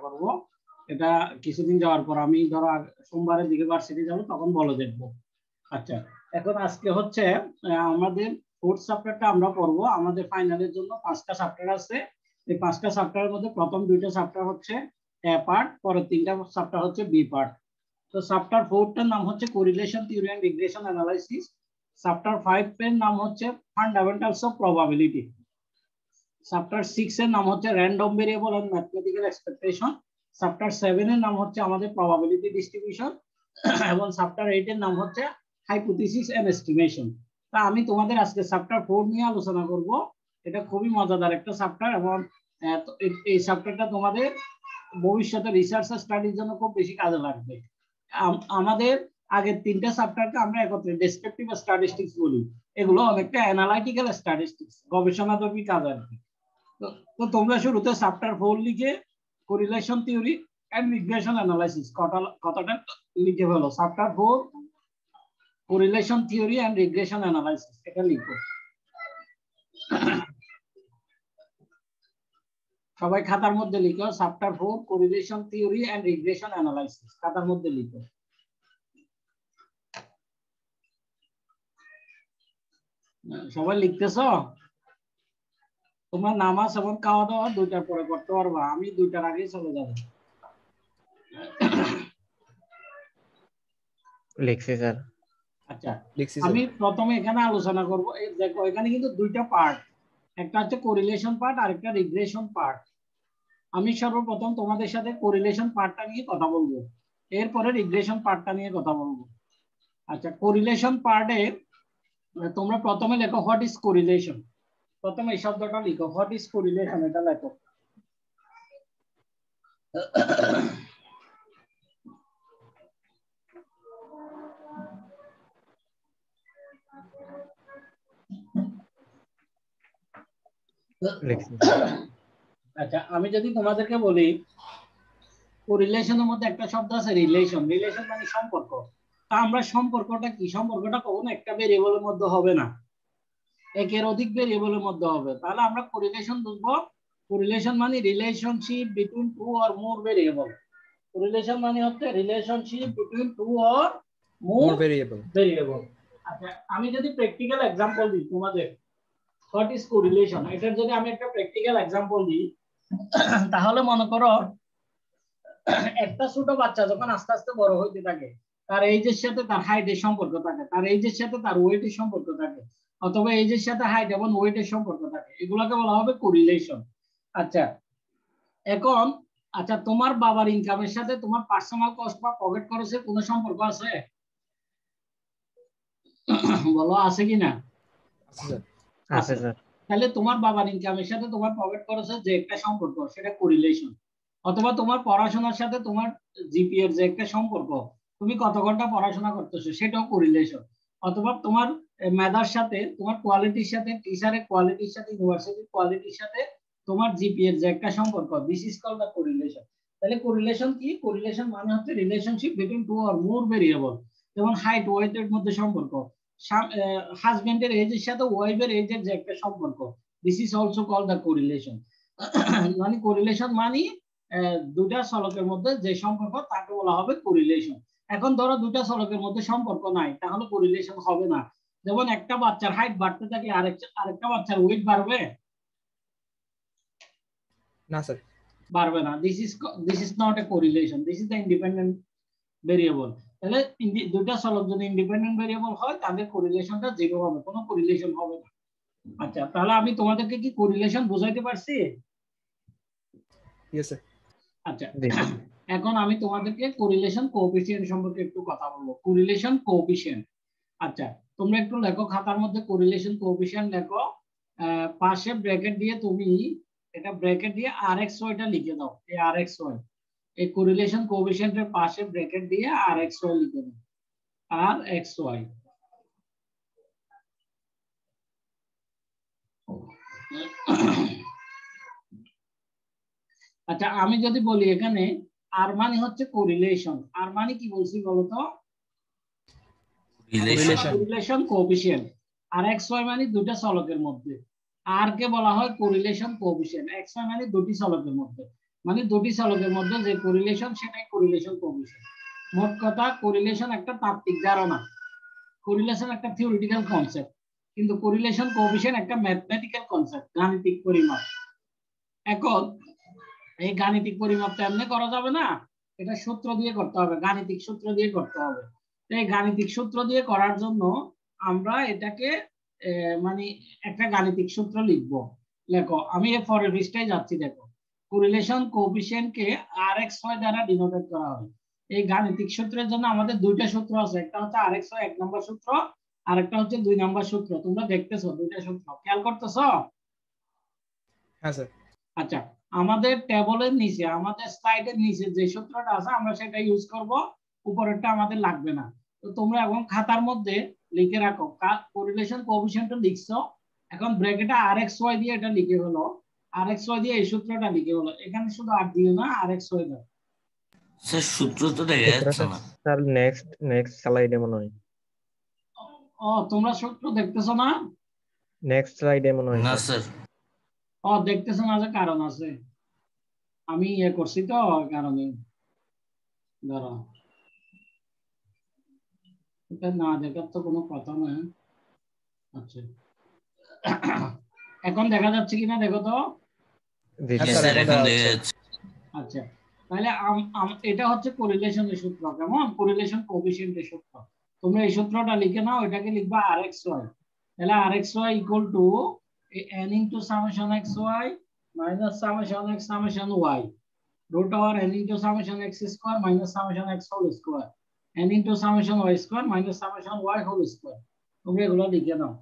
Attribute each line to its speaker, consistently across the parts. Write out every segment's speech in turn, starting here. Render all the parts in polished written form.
Speaker 1: করব। এটা কিছুদিন যাওয়ার পর আমি ধরো সোমবারের দিকে ভার্সিটি যাব, তখন বলে দেখবো। আচ্ছা, এখন আজকে হচ্ছে আমাদের ফোর্থ চ্যাপ্টারটা আমরা পড়বো। আমাদের ফাইনালের জন্য 5টা চ্যাপ্টার আছে। এই 5টা চ্যাপ্টারের মধ্যে প্রথম 2টা চ্যাপ্টার হচ্ছে এ পার্ট, পরের 3টা চ্যাপ্টার হচ্ছে বি পার্ট। তো চ্যাপ্টার 4টার নাম হচ্ছে correlation theory and regression analysis. Chapter 5 এর নাম হচ্ছে ফান্ডামেন্টালস অফ প্রবাবিলিটি। চ্যাপ্টার 6 এর নাম হচ্ছে random variable and mathematical expectation. Chapter 7 এর নাম হচ্ছে আমাদের প্রবাবিলিটি ডিস্ট্রিবিউশন এবং চ্যাপ্টার 8 এর নাম হচ্ছে হাইপোথিসিস এন্ড এস্টিমেশন। তা আমি তোমাদের আজকে চ্যাপ্টার 4 নিয়ে আলোচনা করব। এটা খুবই মজাদার একটা চ্যাপ্টার এবং এই চ্যাপ্টারটা তোমাদের ভবিষ্যতে রিসার্চ স্টাডির জন্য খুব বেশি কাজে লাগবে। আমাদের আগের 3টা চ্যাপ্টারকে আমরা একত্রে ডেসক্রিপটিভ স্ট্যাটিস্টিক্স বলি। এগুলো অনেকটা অ্যানালাইটিক্যাল স্ট্যাটিস্টিক্স, গবেষণাধর্মী কাজ আর কি। তো তোমরা শুরুতে চ্যাপ্টার 4 লিখে correlation theory and regression analysis কথাটা লিখে ফেলো। Chapter 4 correlation theory and regression analysis, এটা লিখো। সবাই খাতার মধ্যে লিখো chapter 4 correlation theory and regression analysis, খাতার মধ্যে লিখো। সবাই লিখতেছো? তোমার নামাজ এবং খাওয়া দাওয়া 2টার পরে করতে পারবা, আমি 2টার আগেই চলে যাব।
Speaker 2: লিখছি স্যার।
Speaker 1: আচ্ছা, আমি প্রথমে এখানে আলোচনা করব। এই দেখো, এখানে কিন্তু 2টা পার্ট, একটা হচ্ছে কোরিলেশন পার্ট আর একটা রিগ্রেশন পার্ট। আমি সর্বপ্রথম তোমাদের সাথে কোরিলেশন পার্টটা নিয়ে কথা বলবো, এরপরে রিগ্রেশন পার্টটা নিয়ে কথা বলবো। আচ্ছা, কোরিলেশন পার্টে তোমরা প্রথমে লেখো হোয়াট ইজ কোরিলেশন। প্রথমে এই শব্দটা লিখো, হোয়াট ইজ কোরিলেশন, এটা লেখো। আচ্ছা, আমি যদি তোমাদেরকে বলি কোরিলেশনের মধ্যে একটা শব্দ আছে রিলেশন। রিলেশন মানে সম্পর্ক। তা আমরা সম্পর্কটা কি? সম্পর্কটা কখনো একটা ভেরিয়েবলের মধ্যে হবে না, একের অধিক ভেরিয়েবলের মধ্যে হবে। তাহলে আমরা কোরিলেশন বুঝবো, কোরিলেশন মানে relationship between two or more variable. Correlation মানে হচ্ছে relationship between two or more variable. আচ্ছা, আমি যদি প্র্যাকটিক্যাল एग्जांपल দিই তোমাদের হোয়াট ইজ কোরিলেশন, এটার যদি আমি একটা প্র্যাকটিক্যাল एग्जांपल দিই, তাহলে মনে করো একটা ছোট বাচ্চা যখন আস্তে আস্তে বড় হইতে থাকে, তার এইজের সাথে তার হাইটের সম্পর্ক থাকে, তার এইজের সাথে তার ওয়েটের সম্পর্ক থাকে, অথবা এইজের সাথে হাইট এবং ওয়েটের সম্পর্ক থাকে, এগুলোকে বলা হবে কোরিলেশন। আচ্ছা, এখন আচ্ছা, তোমার বাবার ইনকামের সাথে তোমার পার্সোনাল কস্ট বা পকেট খরচের কোনো সম্পর্ক আছে? বলো, আছে কিনা?
Speaker 2: আছে স্যার।
Speaker 1: তাহলে তোমার বাবার ইনকামের সাথে তোমার পকেট খরচের যে একটা সম্পর্ক, সেটা কোরিলেশন। অথবা তোমার পড়াশোনার সাথে তোমার জিপিএর যে একটা সম্পর্ক, তুমি কত ঘন্টা পড়াশোনা করতেছো, সেটাও কোরিলেশন। অথবা তোমার মেধার সাথে, তোমার কোয়ালিটির সাথে, টিচারের কোয়ালিটির সাথে, ইউনিভার্সিটির কোয়ালিটির সাথে তোমার জিপিএর যে একটা সম্পর্ক, this is called the correlation. তাহলে কোরিলেশন কি? কোরিলেশন মানে হচ্ছে relationship between two or more variable. যেমন হাইট ওয়েটের মধ্যে সম্পর্ক, হাজবেন্ডের এজের সাথে ওয়াইফের এজের যে একটা সম্পর্ক, this is also called the correlation. মানে কোরিলেশন মানে দুটা চলকের মধ্যে যে সম্পর্ক, তাকে বলা হবে কোরিলেশন। এখন ধরো দুটা চলকের মধ্যে সম্পর্ক নাই, তাহলে কোরিলেশন হবে না। যেমন একটা বাচ্চার হাইট বাড়তে থাকলে আরেকটা বাচ্চার ওয়েট বাড়বে
Speaker 3: না স্যার,
Speaker 1: বাড়বে না। This is not a correlation, this is the independent variable. তাহলে দুটা চলক যদি ইন্ডিপেন্ডেন্ট ভেরিয়েবল হয়, তাদের কোরিলেশনটা জিরো হবে, কোনো কোরিলেশন হবে না। আচ্ছা, তাহলে আমি তোমাদেরকে কি কোরিলেশন বুঝাইতে পারছি?
Speaker 3: Yes sir.
Speaker 1: আচ্ছা, এখন আমি তোমাদেরকে কোরিলেশন কোএফিসিয়েন্ট সম্পর্কে একটু কথা বলবো। কোরিলেশন কোএফিসিয়েন্ট, আচ্ছা তোমরা একটু লেখো খাতার মধ্যে কোরিলেশন কোএফিসিয়েন্ট লেখো। পাশে ব্র্যাকেট দিয়ে তুমি এটা ব্র্যাকেট দিয়ে rxy টা লিখে দাও। এই rxy, এই কোরিলেশন কোএফিসিয়েন্টের পাশে ব্র্যাকেট দিয়ে rxy লিখে দাও। rxy, আচ্ছা আমি যদি বলি এখানে আর মানে হচ্ছে কোরিলেশন, আর মানে কি বলছি বলতো? Correlation coefficient. আর xy মানে দুটো চলকের মধ্যে, আর কে বলা হয় কোরিলেশন কোএফিসিয়েন্ট, xy মানে দুটি চলকের মধ্যে। মানে দুটি চলকের মধ্যে যে কোরিলেশন সেটাই কোরিলেশন কোএফিশিয়েন্ট। মোট কথা কোরিলেশন একটা তাত্ত্বিক ধারণা, কোরিলেশন একটা থিওরিটিক্যাল কনসেপ্ট, কিন্তু কোরিলেশন কোএফিশিয়েন্ট একটা ম্যাথমেটিক্যাল কনসেপ্ট, গাণিতিক পরিমাপ। এখন এই গাণিতিক পরিমাপটা এমনি করা যাবে না, এটা সূত্র দিয়ে করতে হবে, গাণিতিক সূত্র দিয়ে করতে হবে। এই গাণিতিক সূত্র দিয়ে করার জন্য আমরা এটাকে মানে একটা গাণিতিক সূত্র লিখবো। লেখো, আমি এর পরের পৃষ্ঠায় যাচ্ছি। দেখো, কোরিলেশন কোএফিশিয়েন্ট কে rxy দ্বারা ডিনোটেট করা হয়। এই গাণিতিক সূত্রের জন্য আমাদের দুইটা সূত্র আছে, একটা হচ্ছে rxy 1 নম্বর সূত্র, আর একটা হচ্ছে 2 নম্বর সূত্র। তোমরা দেখতেছো দুইটা সূত্র, খেয়াল করতেছো?
Speaker 3: হ্যাঁ স্যার।
Speaker 1: আচ্ছা, আমাদের টেবলের নিচে, আমাদের স্লাইডের নিচে যে সূত্রটা আছে আমরা সেটা ইউজ করব, উপরেরটা আমাদের লাগবে না। তো তোমরা এখন খাতার মধ্যে লিখে রাখো, কোরিলেশন কোএফিশিয়েন্টটা লিখছো, এখন ব্র্যাকেটে rxy দিয়ে এটা লিখে হলো, rxy দিয়ে এই সূত্রটা লিখে হলো, এখানে শুধু আর দিও না, rxy দাও।
Speaker 4: স্যার সূত্র তো দেখা যাচ্ছে না
Speaker 2: স্যার। নেক্সট স্লাইডে মনে হয়।
Speaker 1: ও, তোমরা সূত্র দেখতেছো না?
Speaker 2: নেক্সট স্লাইডে মনে হয়
Speaker 4: না
Speaker 2: স্যার।
Speaker 4: স্যার।
Speaker 1: ও, দেখতেছো না, যে কারণ আছে, আমি করছি তো কারণে। ধরো, এটা না দেখার তো কোনো কথা না। আচ্ছা, এখন দেখা যাচ্ছে কিনা দেখো তো।
Speaker 2: জি
Speaker 3: হ্যাঁ
Speaker 2: স্যার।
Speaker 3: স্যার,
Speaker 4: স্যার
Speaker 3: এখন
Speaker 4: এখন
Speaker 3: দেখা
Speaker 4: দেখা
Speaker 3: যাচ্ছে।
Speaker 4: যাচ্ছে।
Speaker 1: আচ্ছা, তাহলে এটা হচ্ছে কোরিলেশনের সূত্র, কেমন? কোরিলেশন কোএফিশিয়েন্টের সূত্র। তোমরা এই সূত্রটা লিখে নাও, এটাকে লিখবা rxy। তাহলে rxy equal to n into summation xy minus summation x summation y, root over n into summation x square minus summation x whole square, n into summation y square minus summation y whole square। তোমরা এগুলো লিখে নাও।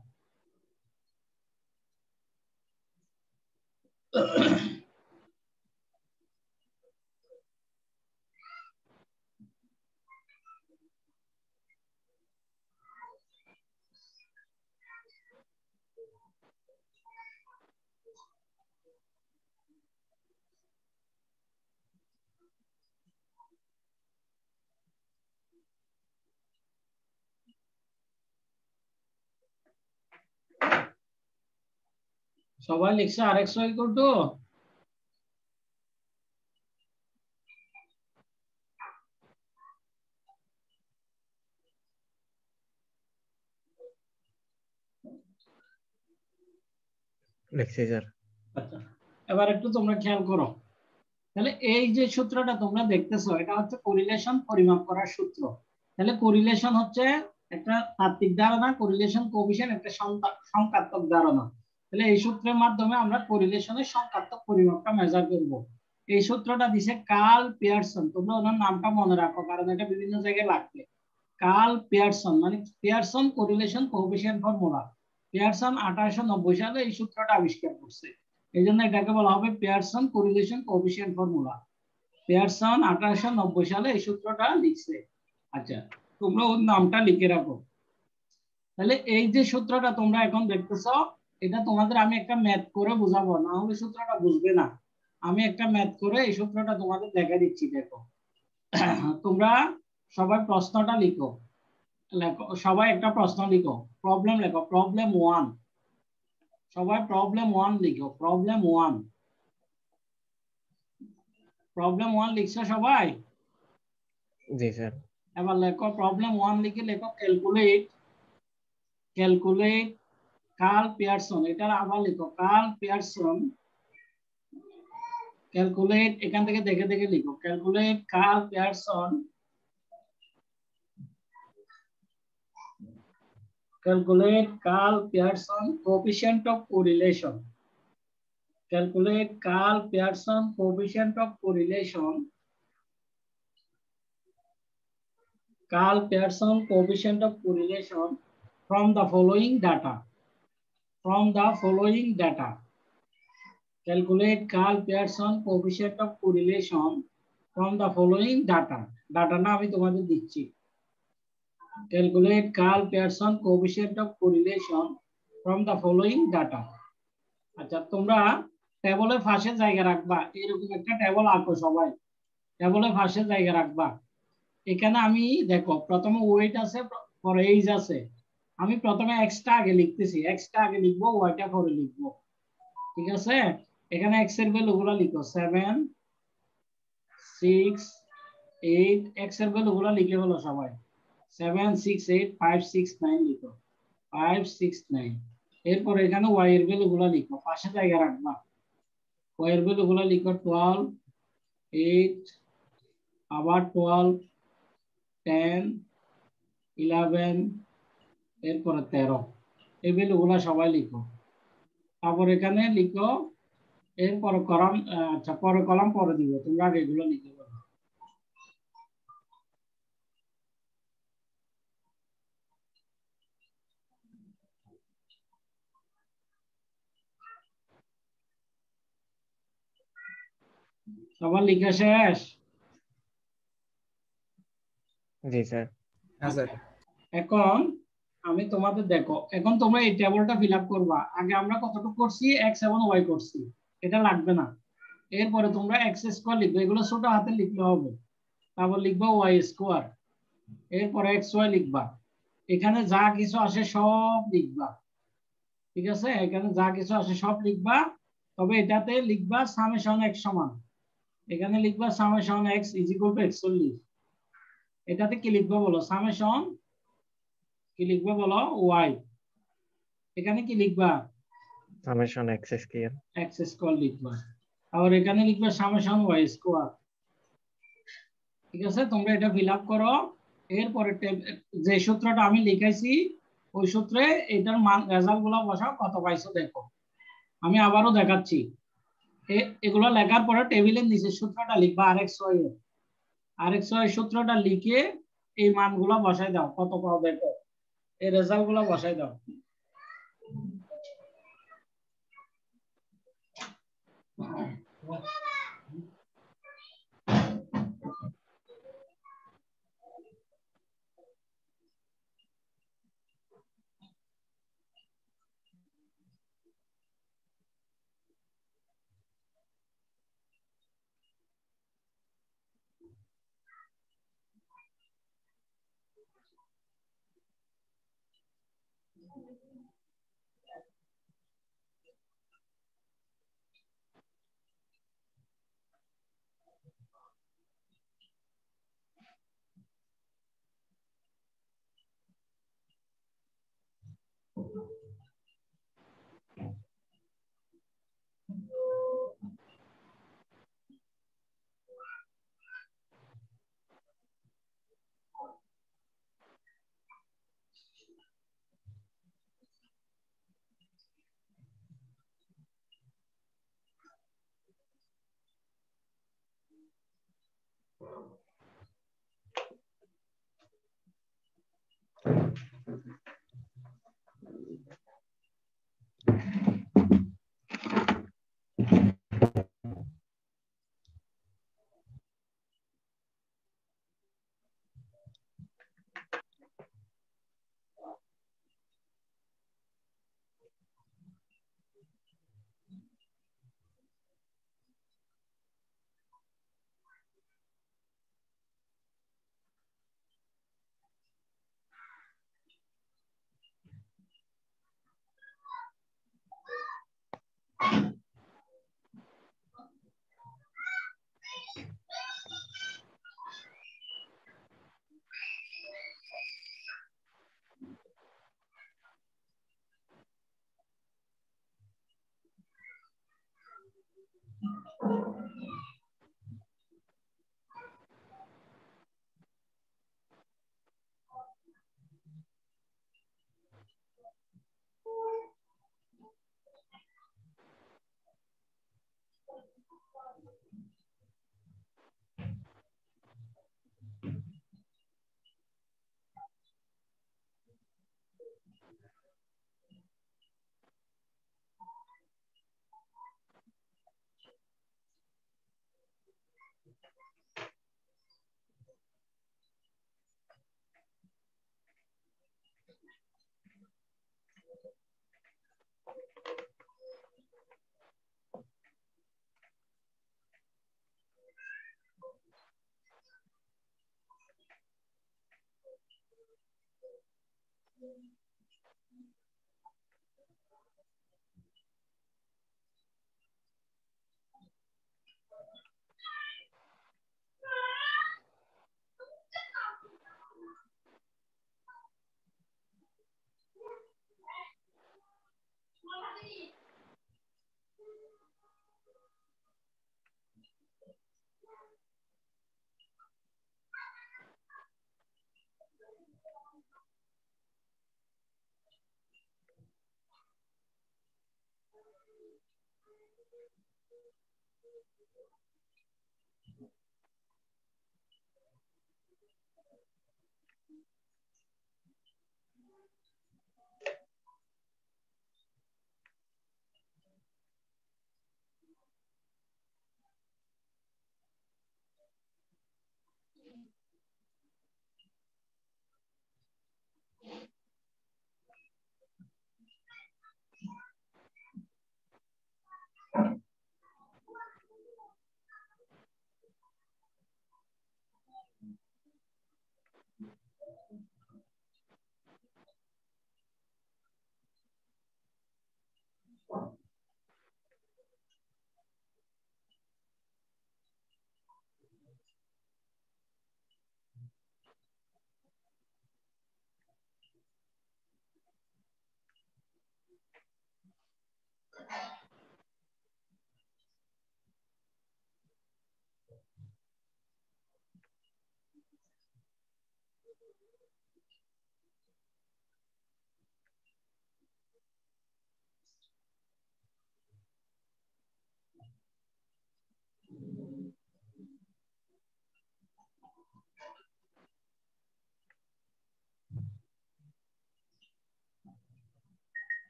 Speaker 1: সবাই লিখছে rxy equal to?
Speaker 2: লিখছি sir.
Speaker 1: আচ্ছা, এবার একটু তোমরা খেয়াল করো। তাহলে এই যে সূত্রটা তোমরা দেখতেছো, এটা হচ্ছে কোরিলেশন পরিমাপ করার সূত্র। তাহলে কোরিলেশন হচ্ছে একটা তাত্ত্বিক ধারণা, কোরিলেশন কোএফিশিয়েন্ট একটা সংখ্যাত্মক ধারণা। তাহলে এই সূত্রের মাধ্যমে আমরা কোরিলেশনের সংখ্যাত্মক পরিমাপটা মেজার করব। এই সূত্রটা দিছে কার্ল পিয়ারসন, তোমরা ওনার নামটা মনে রাখো কারণ এটা বিভিন্ন জায়গায় লাগবে। কার্ল পিয়ারসন মানে Pearson correlation coefficient formula. Pearson 1890 সালে এই সূত্রটা আবিষ্কার করছে, এই জন্য এটাকে বলা হবে Pearson correlation coefficient formula. Pearson 1890 সালে এই সূত্রটা লিখছে। আচ্ছা, তোমরা ওর নামটা লিখে রাখো। তাহলে এই যে সূত্রটা তোমরা এখন দেখতেছো, এটা তোমাদের আমি একটা ম্যাথ করে বুঝাবো, না হলে সূত্রটা বুঝবে না। আমি একটা ম্যাথ করে এই সূত্রটা তোমাদের দেখা দিচ্ছি। দেখো, তোমরা সবাই প্রশ্নটা লিখো। লেখো, সবাই একটা প্রশ্ন লিখো, প্রবলেম লেখো, প্রবলেম 1। সবাই প্রবলেম 1 লিখো, প্রবলেম 1। প্রবলেম 1 লিখছো সবাই?
Speaker 2: জি স্যার।
Speaker 1: এবার লেখো প্রবলেম 1 লিখে লেখো ক্যালকুলেট কার্ল পিয়ারসন। এটা আবার লিখো কার্ল পিয়ারসন ক্যালকুলেট, এখান থেকে দেখে দেখে লিখো, calculate Karl Pearson coefficient of correlation. Calculate Karl Pearson coefficient of correlation. Karl Pearson coefficient of correlation from the following data. Calculate Karl Pearson coefficient of correlation from the following data. Data না আমি তোমাদের দিচ্ছি। Calculate Karl Pearson coefficient of correlation from the following data. আচ্ছা, তোমরা টেবলের পাশে জায়গা রাখবা, এরকম একটা টেবল আঁকো সবাই, টেবলের পাশে জায়গা রাখবা। এখানে আমি দেখো প্রথমে ওয়েট আছে, পরে এইজ আছে। আমি প্রথমে এক্সটা আগে লিখতেছি, এক্সটা আগে লিখবো, ওয়াইটা পরে লিখবো, ঠিক আছে? এখানে এক্স এর ভ্যালু গুলো লিখো 7, 6 8 এক্স এর ভ্যালুগুলো লিখে হলো সবাই 7 6 8 5 6 9 লিখো 5 6 9 এরপর এখানে y এর ভ্যালুগুলো লিখো পাশে জায়গা রাখবা y এর ভ্যালুগুলো লিখো 12 8 আবার 12 10 11 এরপরে 13 এই ভ্যালুগুলো সবাই লিখো তারপর এখানে লিখো এরপর কলাম আচ্ছা পরে কলাম পরে দিব তোমরা আগে এগুলো লিখে বলো সবার লিখে শেষ
Speaker 2: জি স্যার।
Speaker 3: হ্যাঁ স্যার।
Speaker 1: এখন আমি তোমাদের দেখো এখন তোমরা এই টেবিলটা ফিল আপ করবা আগে আমরা কতটুকু করছি এক্স এবং ওয়াই করছি এটা লাগবে না এরপরে তোমরা এক্স স্কোয়ার লিখবে এগুলো ছোট হাতে লিখলে হবে তারপর লিখবা ওয়াই স্কোয়ার এরপরে এক্স ওয়াই লিখবা এখানে যা কিছু আসে সব লিখবা ঠিক আছে এখানে যা কিছু আসে সব লিখবা তবে এটাতে লিখবা সামেশন এক্স সমান এখানে লিখবা summation x is equal to 41 এটাতে কি লিখবা বলো সামেশন কি লিখবা বলো ওয়াই এখানে কি লিখবা
Speaker 2: summation x square
Speaker 1: x square লিখবা আর এখানে লিখবা সামেশন ওয়াই স্কোয়ার ঠিক আছে তোমরা এটা ফিল আপ করো এরপরে যে সূত্রটা আমি লিখাইছি ওই সূত্রে এটার মান রেজাল্ট গুলো বসাও কত পাইছো দেখো আমি আবারও দেখাচ্ছি এগুলো লেখার পরে টেবিলের নিচে সূত্রটা লিখবা আর এক্স ওয়াই সূত্রটা লিখে এই মানগুলো বসাই দাও কত পাও দেখো এই রেজাল্ট গুলো বসাই দাও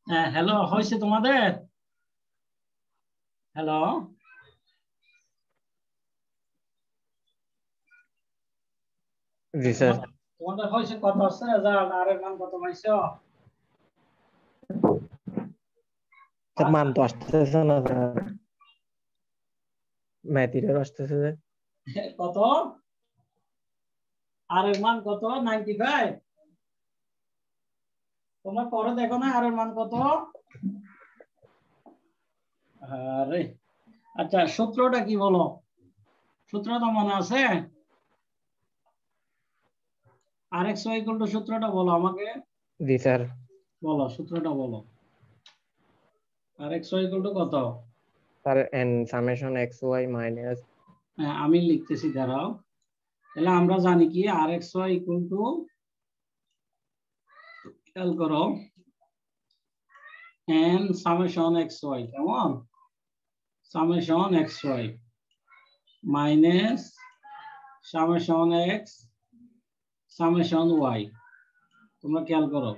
Speaker 1: হ্যাঁ, হ্যালো, হয়েছে তোমাদের? হ্যালো,
Speaker 2: জি স্যার।
Speaker 1: তোমাদের হয়েছে কত আসছে রেজাল্ট? আর এর মান কত পাইছো?
Speaker 2: স্যার মান তো আসতেছে না স্যার, ম্যাথের আসতেছে স্যার।
Speaker 1: কত? আর এর মান কত? 95? তোমরা পরে দেখো না আর এর মান কত? আরে আচ্ছা, সূত্রটা কি বলো? সূত্রটা মনে আছে? আর এক্স ওয়াই ইকুয়াল টু সূত্রটা বলো আমাকে।
Speaker 2: জি স্যার।
Speaker 1: বলো সূত্রটা বলো। আর এক্স ওয়াই ইকুয়াল টু কত?
Speaker 2: Sir N summation X Y minus.
Speaker 1: হ্যাঁ, আমি লিখতেছি, দাঁড়াও। তাহলে আমরা জানি কি আর এক্স ওয়াই ইকুয়াল টু, খেয়াল করো, n summation xy, কেমন? summation xy minus summation x summation y, তোমরা খেয়াল করো।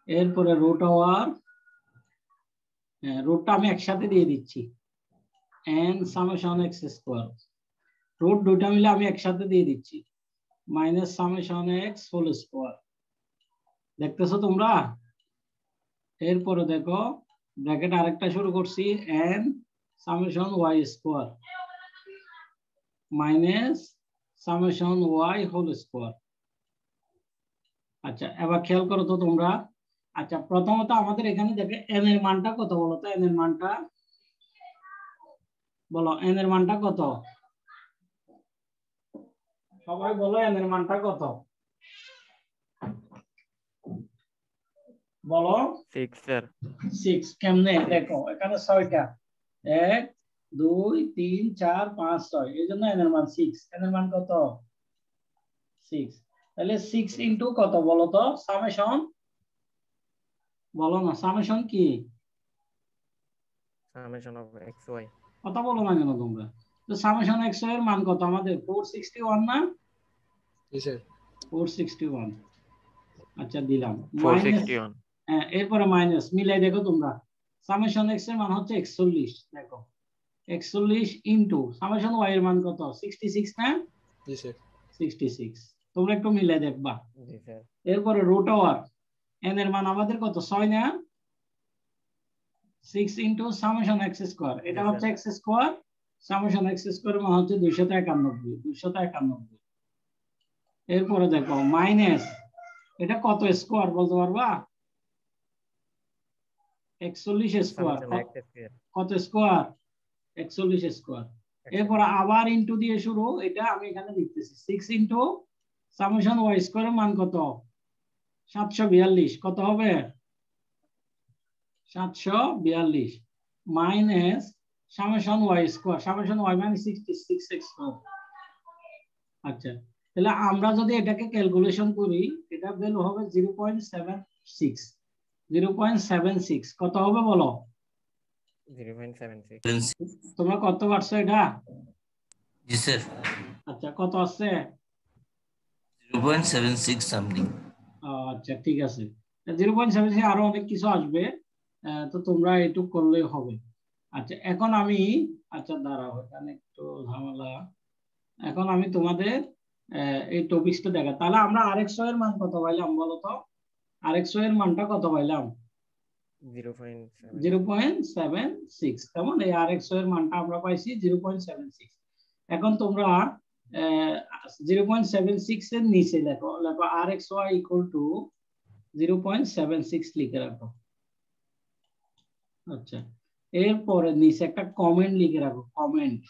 Speaker 1: এরপরে রুট ওভার, রুটটা আমি একসাথে দিয়ে দিচ্ছি, n summation x square, root দুটো মিলে আমি একসাথে দিয়ে দিচ্ছি, minus summation x whole square. দেখতেছো তোমরা? এরপরে দেখো ব্র্যাকেট আরেকটা শুরু করছি, n summation y square minus summation y whole square. আচ্ছা এবার খেয়াল করো তো তোমরা। আচ্ছা প্রথমত আমাদের এখানে দেখে n এর মানটা কত বলো তো, n এর মানটা বলো, n এর মানটা কত? সবাই বলো n এর মানটা কত? বলো
Speaker 2: 6 স্যার।
Speaker 1: 6 কেমনে? দেখো এখানে 6টা, 1 2 3 4 5 6, এই জন্য n এর মান 6। n এর মান কত? 6। তাহলে 6 ইনটু কত বলো তো? সামেশন বলো না, সামেশন কি?
Speaker 2: Summation of X Y.
Speaker 1: কথা বলো না কেন তোমরা? তো সামেশন x এর মান কত আমাদের? 461 না?
Speaker 3: জি স্যার।
Speaker 1: 461। আচ্ছা দিলাম।
Speaker 2: 461।
Speaker 1: হ্যাঁ এরপরে মাইনাস, মিলাই দেখো তোমরা। সামেশন x এর মান হচ্ছে 41, দেখো 41 ইনটু সামেশন y এর মান কত? 66 না?
Speaker 3: জি স্যার।
Speaker 1: 66, তোমরা একটু মিলাই দেখবা।
Speaker 2: জি স্যার।
Speaker 1: এরপরে রুট ওভার n এর মান আমাদের কত? 6 না? 6 ইনটু সামেশন x স্কয়ার, এটা হচ্ছে x স্কয়ার, সামেশন x স্কয়ারের মান হচ্ছে 291, 291। এরপরে দেখো মাইনাস, এটা কত স্কয়ার বলতে পারবা? 41 স্কয়ার, কত স্কয়ার? 41 স্কয়ার। এরপর আবার ইনটু দিয়ে শুরু, এটা আমি এখানে লিখতেছি 6 ইনটু সামেশন y স্কয়ারের মান কত? 742, কত হবে? 742 minus summation y square, summation y মানে 66 স্কয়ার। আচ্ছা তাহলে আমরা যদি এটাকে ক্যালকুলেশন করি, এটা ভ্যালু হবে 0.76, 0.76 কত হবে বলো?
Speaker 2: 0.76।
Speaker 1: তোমরা কত পারছো এটা?
Speaker 4: জি স্যার,
Speaker 1: আচ্ছা কত আসছে?
Speaker 4: 0.76 সামথিং।
Speaker 1: আচ্ছা ঠিক আছে, 0.76 আরো অনেক কিছু আসবে, তো তোমরা এটুকু করলেই হবে। আচ্ছা এখন আমি, আচ্ছা দাঁড়াও এখানে একটু ঝামেলা, এখন আমি তোমাদের এই টপিকসটা দেখা। তাহলে আমরা আরএক্স এর মান কত পাইলাম বলো তো? আরএক্স এর মানটা কত পাইলাম? 0.76, কেমন? এই আরএক্স এর মানটা আমরা পাইছি 0.76। এখন তোমরা 0.76 এর নিচে লেখো, লেখো rxy ইকুয়াল টু 0.76 লিখে রাখো। আচ্ছা এরপরে নিচে একটা কমেন্ট লিখে রাখো, কমেন্ট,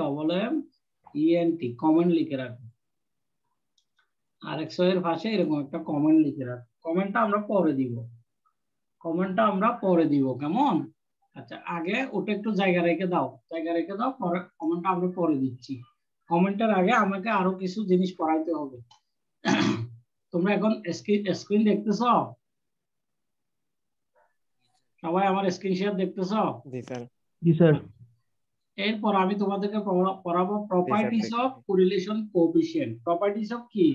Speaker 1: COMMENT, কমেন্ট লিখে রাখো। rxy এর পাশে এরকম একটা কমেন্ট লিখে রাখো। কমেন্টটা আমরা পরে দিব, কমেন্টটা আমরা পরে দিব, কেমন? আচ্ছা আগে ওটা একটু জায়গা রেখে দাও, জায়গা রেখে দাও, পরে কমেন্টটা আমরা পরে দিচ্ছি। কমেন্টের আগে আমাকে আরো কিছু জিনিস পড়াইতে হবে। তোমরা এখন স্ক্রিন দেখতেছো? সবাই আমার স্ক্রিন শেয়ার দেখতেছো?
Speaker 2: জি স্যার।
Speaker 5: জি স্যার।
Speaker 1: এরপর আমি তোমাদেরকে পড়াবো properties of correlation coefficient. Properties of কি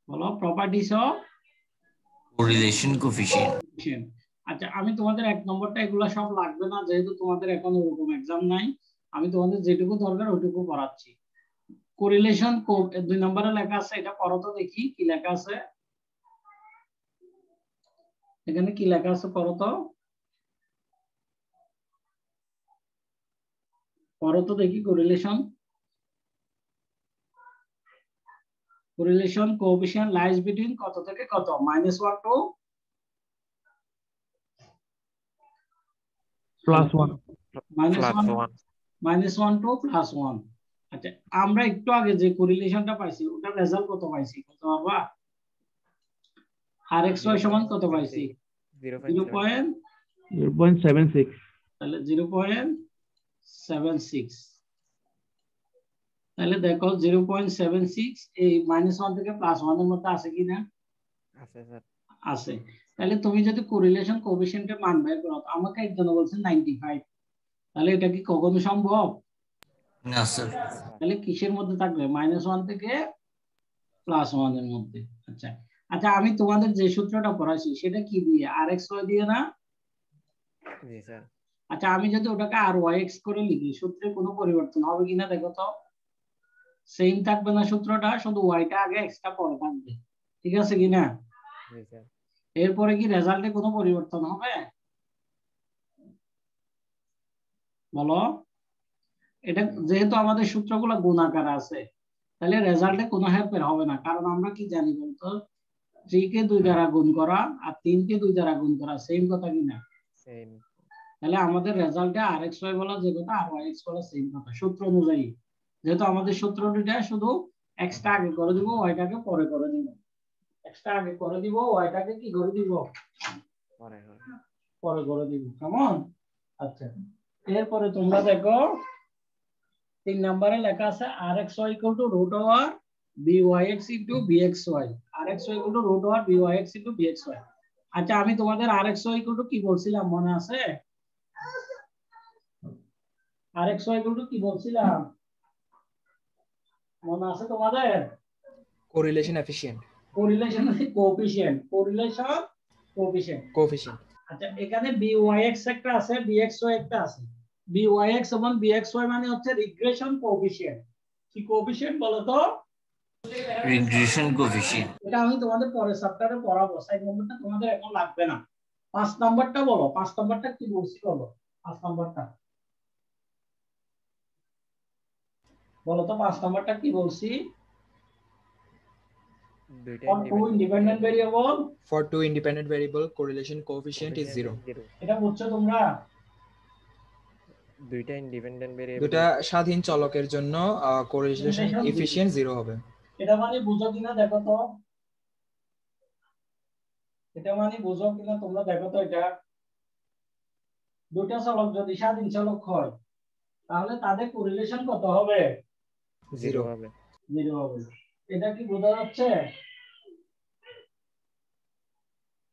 Speaker 1: বলো? Properties of
Speaker 4: correlation coefficient.
Speaker 1: আচ্ছা আমি তোমাদের 1 নম্বরটা এগুলা সব লাগবে না, যেহেতু তোমাদের এখন ওরকম এক্সাম নাই। আমি তোমাদের যেটুকু দরকার ওটুকু পড়াচ্ছি। কোরিলেশন 2 নম্বরে লেখা আছে, এটা পড়ো তো দেখি কি লেখা আছে এখানে, কি লেখা আছে পড়ো তো, পড়ো তো দেখি। কোরিলেশন কোএফিসিয়েন্ট লাইজ বিটুইন কত থেকে কত? -1 টু
Speaker 5: +1।
Speaker 1: -1 টু +1। আচ্ছা আমরা একটু আগে যে কোরিলেশনটা পাইছি ওটার রেজাল্ট কত পাইছি কত বাবা? rxy সমান কত পাইছি?
Speaker 5: 0.76।
Speaker 1: তাহলে 0.76। তাহলে দেখো 0.76 এই -1 থেকে +1 এর মধ্যে আছে কিনা?
Speaker 2: আছে স্যার।
Speaker 1: আছে। তাহলে তুমি যদি কোরিলেশন কোএফিসিয়েন্টের মান বের করো, আমাকে একজন বলছে 95, তাহলে এটা কি কখনো সম্ভব?
Speaker 4: না স্যার।
Speaker 1: তাহলে কিসের মধ্যে থাকবে? -1 থেকে +1 এর মধ্যে। আচ্ছা আচ্ছা, আমি তোমাদের যে সূত্রটা পড়াইছি সেটা কি দিয়ে? rxy দিয়ে না?
Speaker 2: জি স্যার।
Speaker 1: আচ্ছা, আমি যদি ওটাকে ryx করে লিখি, সূত্রে কোনো পরিবর্তন হবে কিনা দেখো তো। সেম থাকবে না সূত্রটা, শুধু ওয়াইটা আগে এক্সট্রা পরে থাকবে, ঠিক আছে কিনা?
Speaker 2: জি স্যার।
Speaker 1: এরপরে কি রেজাল্টে কোনো পরিবর্তন হবে? বলো। এটা যেহেতু আমাদের সূত্রগুলো গুণ আকারে আছে, তাহলে রেজাল্টে কোনো হেরফের হবে না, কারণ আমরা কি জানি বলতো, 3 কে 2 দ্বারা গুণ করা আর 3 কে 2 দ্বারা গুণ করা সেম কথা কিনা?
Speaker 2: সেম।
Speaker 1: তাহলে আমাদের রেজাল্টে rxy বলা যে কথা আর ryx বলা সেম কথা সূত্র অনুযায়ী। যেহেতু আমাদের সূত্র দুইটা, শুধু এক্সট্রা আগে করে দিব, ওয়াইটাকে পরে করে দিব। এক্সট্রা আগে করে দিব, ওয়াইটাকে কি করে দিব? পরে করে দিব। কেমন? আচ্ছা, এরপরে তোমরা দেখো 3 নম্বরে লেখা আছে rxy √byx bxy। rxy √byx bxy। আচ্ছা, আমি তোমাদের rxy কি বলছিলাম মনে আছে? rxy কি বলছিলাম মনে আছে তোমাদের?
Speaker 3: Correlation efficient.
Speaker 1: Correlation coefficient, correlation coefficient. আচ্ছা, এখানে byx একটা আছে, bxy একটা আছে। byx এবং bxy মানে হচ্ছে রিগ্রেশন কোএফিশিয়েন্ট। কি কোএফিশিয়েন্ট বলো তো?
Speaker 4: Regression coefficient.
Speaker 1: এটা আমি তোমাদের পরের সপ্তাহে পড়াবো, 7 নম্বরটা তোমাদের এখন লাগবে না। 5 নম্বরটা বলো, 5 নম্বরটা কি বলছি বলো? 5 নম্বরটা বলো তো, 5 নম্বরটা কি বলছি? For two independent variable,
Speaker 3: For two independent variable, correlation coefficient is 0.
Speaker 1: এটা বুঝছো তোমরা?
Speaker 2: দুইটা ইন্ডিপেন্ডেন্ট ভেরিয়েবল,
Speaker 3: দুটা স্বাধীন চলকের জন্য কোরিলেশন এফিশিয়েন্ট 0 হবে।
Speaker 1: এটা মানে বুঝো কিনা দেখো তো, এটা মানে বুঝো কিনা তোমরা দেখো তো। এটা দুটা চলক যদি স্বাধীন চলক হয়, তাহলে তাদের কোরিলেশন কত হবে?
Speaker 3: 0
Speaker 2: হবে।
Speaker 1: 0 হবে। এটা কি বোঝা যাচ্ছে?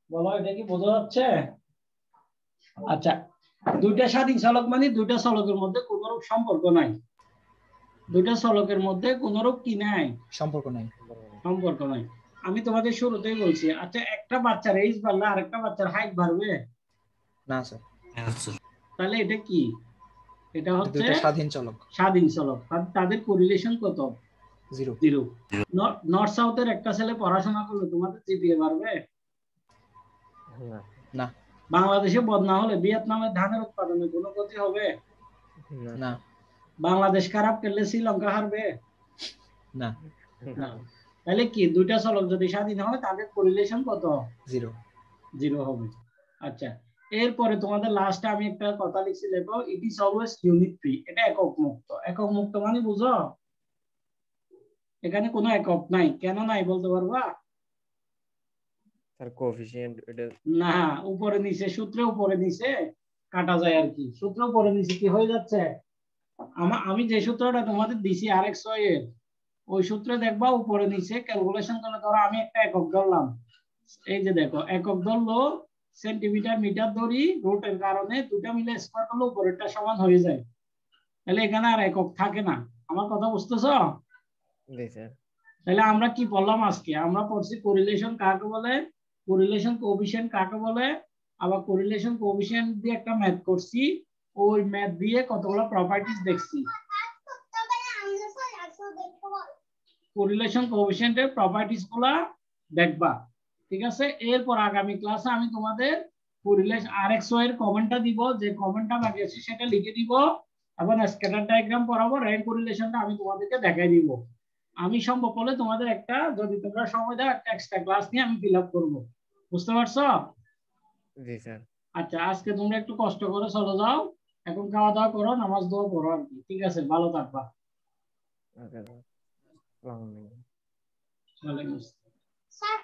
Speaker 1: বলো, এটা কি বোঝা যাচ্ছে? আচ্ছা, দুইটা স্বাধীন চলক মানে দুইটা চলকের মধ্যে কোনরূপ সম্পর্ক নাই। দুইটা চলকের মধ্যে কোনরূপ কি নাই?
Speaker 3: সম্পর্ক নাই।
Speaker 1: আমি তোমাদের শুরুতেই বলছি। আচ্ছা, একটা বাচ্চার এইজ বাড়লে আরেকটা বাচ্চার হাইট বাড়বে?
Speaker 3: না স্যার।
Speaker 1: তাহলে এটা কি? এটা হচ্ছে
Speaker 3: দুইটা স্বাধীন চলক।
Speaker 1: তাদের কোরিলেশন কত?
Speaker 3: 0।
Speaker 1: নর্থ সাউথের একটা ছেলে পড়াশোনা করলে তোমাদের জিপিএ বাড়বে?
Speaker 3: না।
Speaker 1: বাংলাদেশে বন্যা হলে ভিয়েতনামের ধানের উৎপাদনে কোনো ক্ষতি হবে?
Speaker 3: না।
Speaker 1: বাংলাদেশ খারাপ খেললে শ্রীলঙ্কা হারবে?
Speaker 3: না।
Speaker 1: তাহলে কি, দুইটা চলক যদি স্বাধীন হয় তাদের কোরিলেশন কত?
Speaker 3: 0
Speaker 1: হবে। আচ্ছা, এরপরে তোমাদের লাস্টে আমি একটা কথা লিখছি, দেখো, it is always unit free. এটা একক মুক্ত। একক মুক্ত মানে বুঝো, এখানে কোনো একক নাই। কেন নাই বলতে পারবা?
Speaker 2: স্যার কোএফিশিয়েন্ট এটা
Speaker 1: না, উপরে নিচে, সূত্রে উপরে নিচে কাটা যায় আর কি। সূত্র উপরে নিচে কি হয়ে যাচ্ছে? আমি যে সূত্রটা তোমাদের দিছি rxy এর, ওই সূত্রে দেখবা উপরে নিচে ক্যালকুলেশন করলে, ধরো আমি একটা একক ধরলাম, এই যে দেখো, একক ধরলো সেন্টিমিটার মিটার ধরি, রুটের কারণে দুটা মিলে স্কয়ার করলে উপরেরটা সমান হয়ে যায়। তাহলে এখানে আর একক থাকে না। আমার কথা বুঝতেছো?
Speaker 2: জি স্যার।
Speaker 1: তাহলে আমরা কি বললাম আজকে? আমরা পড়ছি কোরিলেশন কাকে বলে, কোরিলেশন কোএফিশিয়েন্ট কাকে বলে, আবার কোরিলেশন কোএফিশিয়েন্ট দিয়ে একটা ম্যাথ করছি, ওই ম্যাথ দিয়ে কতগুলো প্রপার্টিজ দেখছি। কোরিলেশন কোএফিশিয়েন্টের প্রপার্টিজ গুলা দেখবা, ঠিক আছে? এরপর আগামী ক্লাসে আমি তোমাদের কোরিলেশন rxy এর কমেন্টটা দিব, যে কমেন্টটা বাকি আছে সেটা লিখে দিব, এবং স্ক্যাটার ডায়াগ্রাম পড়াবো। র্যাঙ্ক কোরিলেশনটা আমি তোমাদেরকে দেখাই দিব। আমি সম্ভব হলে তোমাদের একটা, যদি তোমরা সময় দাও, একটা এক্সট্রা ক্লাস নিয়ে আমি ফিল আপ করবো। বুঝতে পারছো?
Speaker 2: জি স্যার।
Speaker 1: আচ্ছা, আজকে তোমরা একটু কষ্ট করে চলে যাও, এখন খাওয়া দাওয়া করো, নামাজ দোয়া করো আর কি, ঠিক আছে? ভালো থাকবা।
Speaker 2: Okay sir. আসসালামু আলাইকুম।
Speaker 1: ওয়ালাইকুম আসসালাম।